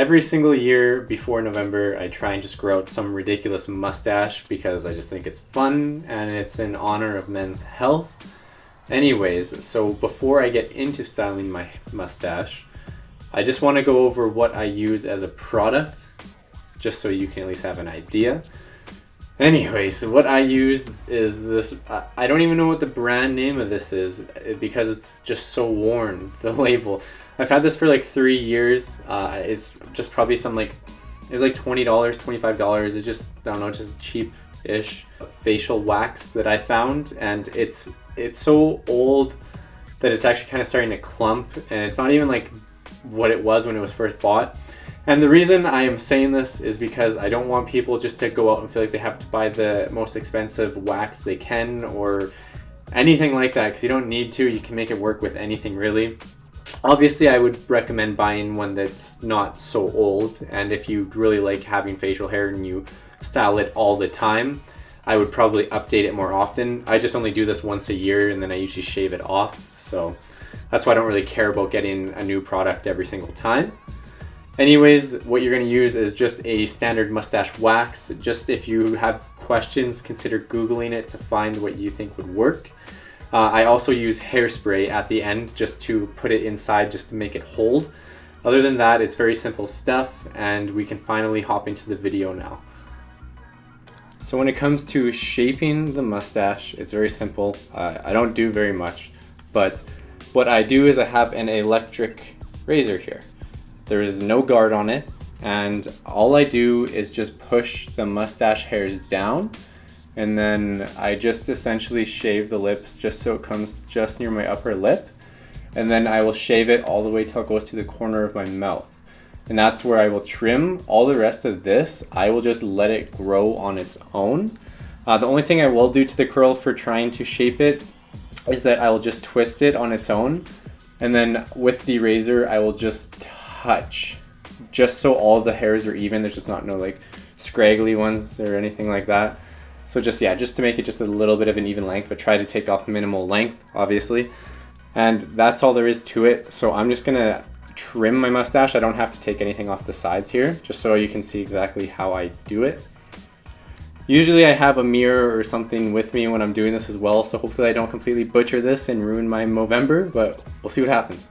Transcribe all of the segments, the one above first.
Every single year before November, I try and just grow out some ridiculous mustache because I just think it's fun and it's in honor of men's health. Anyways, so before I get into styling my mustache, I just want to go over what I use as a product, just so you can at least have an idea. Anyways, what I use is this, I don't even know what the brand name of this is because it's just so worn, the label. I've had this for like 3 years. It's just probably some it's like $20, $25. It's just, I don't know, just cheap-ish facial wax that I found. And it's so old that it's actually kind of starting to clump. And it's not even like what it was when it was first bought. And the reason I am saying this is because I don't want people just to go out and feel like they have to buy the most expensive wax they can or anything like that, because you don't need to. You can make it work with anything really. Obviously, I would recommend buying one that's not so old, and if you really like having facial hair and you style it all the time, I would probably update it more often. I just only do this once a year and then I usually shave it off, so that's why I don't really care about getting a new product every single time. Anyways, what you're going to use is just a standard mustache wax. Just if you have questions, consider Googling it to find what you think would work. I also use hairspray at the end just to put it inside, just to make it hold. Other than that, it's very simple stuff, and we can finally hop into the video now. So when it comes to shaping the mustache, it's very simple. I don't do very much, but what I do is I have an electric razor here. There is no guard on it, and all I do is just push the mustache hairs down, and then I just essentially shave the lips just so it comes just near my upper lip, and then I will shave it all the way till it goes to the corner of my mouth. And that's where I will trim. All the rest of this, I will just let it grow on its own. The only thing I will do to the curl for trying to shape it is that I will just twist it on its own, and then with the razor I will just touch just so all the hairs are even. There's just not no like scraggly ones or anything like that. So just to make it just a little bit of an even length, but try to take off minimal length, obviously. And that's all there is to it. So I'm just gonna trim my mustache. I don't have to take anything off the sides here, just so you can see exactly how I do it. Usually I have a mirror or something with me when I'm doing this as well, so hopefully I don't completely butcher this and ruin my Movember, but we'll see what happens.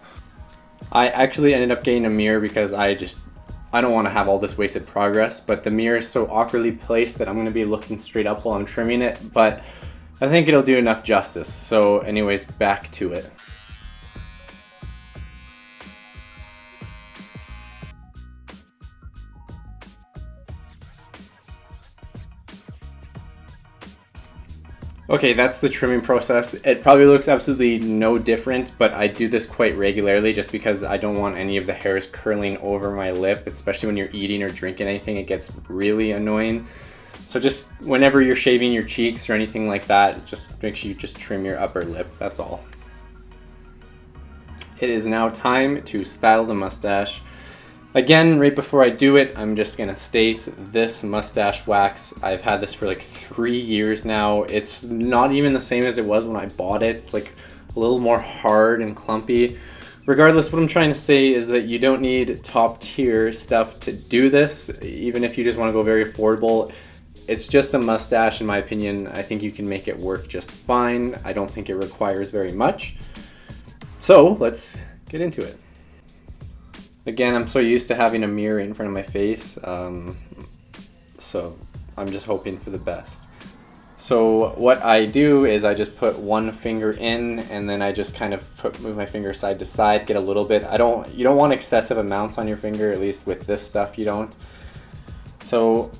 I actually ended up getting a mirror because I don't want to have all this wasted progress, but the mirror is so awkwardly placed that I'm going to be looking straight up while I'm trimming it, but I think it'll do enough justice. So anyways, back to it. Okay, that's the trimming process. It probably looks absolutely no different, but I do this quite regularly just because I don't want any of the hairs curling over my lip, especially when you're eating or drinking anything. It gets really annoying. So just whenever you're shaving your cheeks or anything like that, just make sure you just trim your upper lip, that's all. It is now time to style the mustache. Again, right before I do it, I'm just gonna state this mustache wax, I've had this for like 3 years now. It's not even the same as it was when I bought it. It's like a little more hard and clumpy. Regardless, what I'm trying to say is that you don't need top tier stuff to do this, even if you just wanna go very affordable. It's just a mustache, in my opinion. I think you can make it work just fine. I don't think it requires very much. So let's get into it. Again, I'm so used to having a mirror in front of my face, so I'm just hoping for the best. So what I do is I just put one finger in, and then I just kind of move my finger side to side, get a little bit. You don't want excessive amounts on your finger, at least with this stuff you don't. So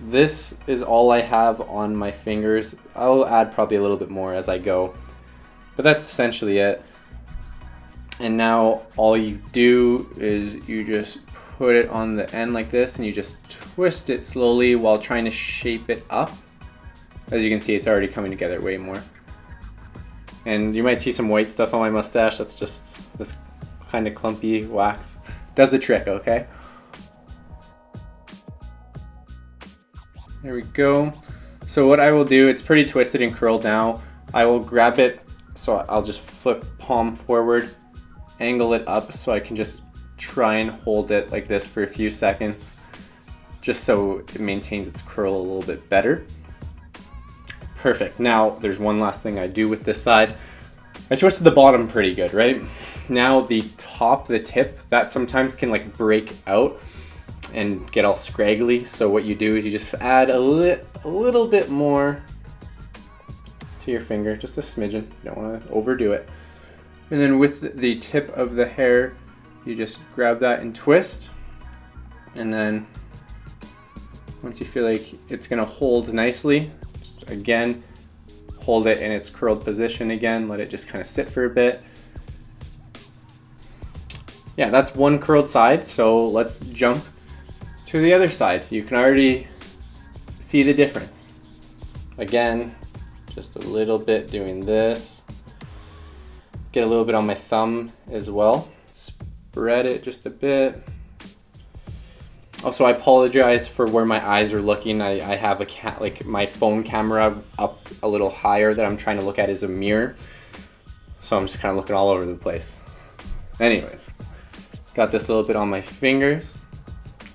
this is all I have on my fingers. I'll add probably a little bit more as I go, but that's essentially it. And now all you do is you just put it on the end like this, and you just twist it slowly while trying to shape it up. As you can see, it's already coming together way more. And you might see some white stuff on my mustache. That's just this kind of clumpy wax. Does the trick, okay? There we go. So what I will do, it's pretty twisted and curled now. I will grab it, so I'll just flip palm forward, angle it up so I can just try and hold it like this for a few seconds, just so it maintains its curl a little bit better. Perfect. Now there's one last thing I do with this side. I twisted the bottom pretty good, right? Now the top, the tip, that sometimes can like break out and get all scraggly. So what you do is you just add a little bit more to your finger, just a smidgen. You don't want to overdo it. And then with the tip of the hair, you just grab that and twist. And then once you feel like it's gonna hold nicely, just again, hold it in its curled position again, let it just kind of sit for a bit. Yeah, that's one curled side, so let's jump to the other side. You can already see the difference. Again, just a little bit doing this. Get a little bit on my thumb as well. Spread it just a bit. Also, I apologize for where my eyes are looking. I have like my phone camera up a little higher that I'm trying to look at is a mirror. So I'm just kind of looking all over the place. Anyways, got this a little bit on my fingers.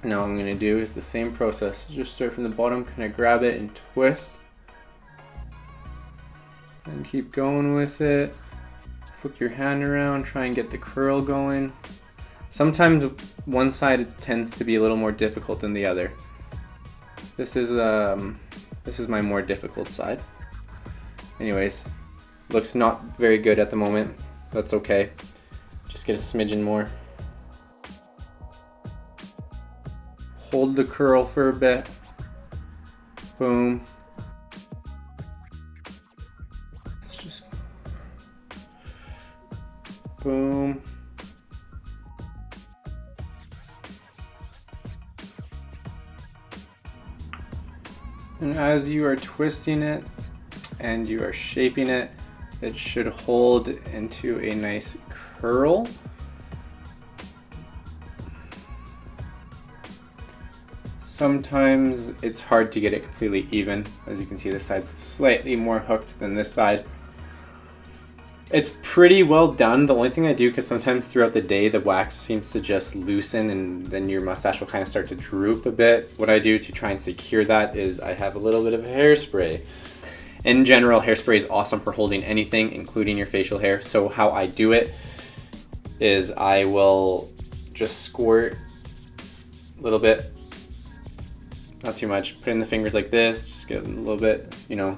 Now what I'm gonna do is the same process. Just start from the bottom, kind of grab it and twist. And keep going with it. Flip your hand around, try and get the curl going. Sometimes one side tends to be a little more difficult than the other. This is my more difficult side. Anyways, looks not very good at the moment. That's okay. Just get a smidgen more. Hold the curl for a bit. Boom. Just boom. And as you are twisting it and you are shaping it, it should hold into a nice curl. Sometimes it's hard to get it completely even. As you can see, this side's slightly more hooked than this side. It's pretty well done. The only thing I do, because sometimes throughout the day the wax seems to just loosen and then your mustache will kind of start to droop a bit. What I do to try and secure that is I have a little bit of hairspray. In general, hairspray is awesome for holding anything, including your facial hair. So how I do it is I will just squirt a little bit, not too much, put in the fingers like this, just get a little bit, you know,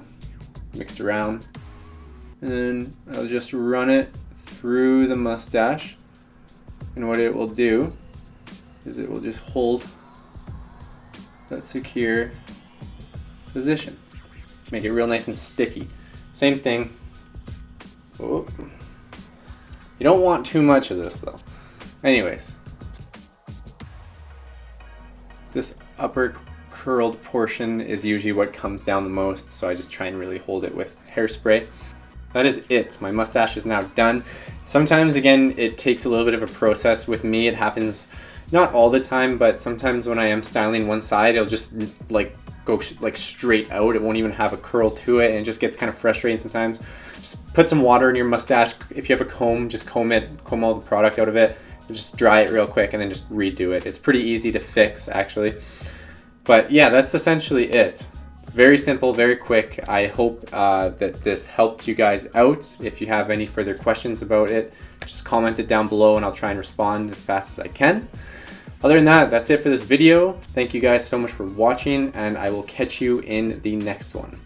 mixed around. And then I'll just run it through the mustache. And what it will do is it will just hold that secure position. Make it real nice and sticky. Same thing. Oh. You don't want too much of this though. Anyways, this upper curled portion is usually what comes down the most, so I just try and really hold it with hairspray. That is it. My mustache is now done. Sometimes, again, it takes a little bit of a process with me. It happens not all the time, but sometimes when I am styling one side, it'll just like go like straight out. It won't even have a curl to it, and it just gets kind of frustrating sometimes. Just put some water in your mustache. If you have a comb, just comb all the product out of it, and just dry it real quick, and then just redo it. It's pretty easy to fix, actually. But yeah, that's essentially it. Very simple, very quick. I hope that this helped you guys out. If you have any further questions about it, just comment it down below and I'll try and respond as fast as I can. Other than that, that's it for this video. Thank you guys so much for watching, and I will catch you in the next one.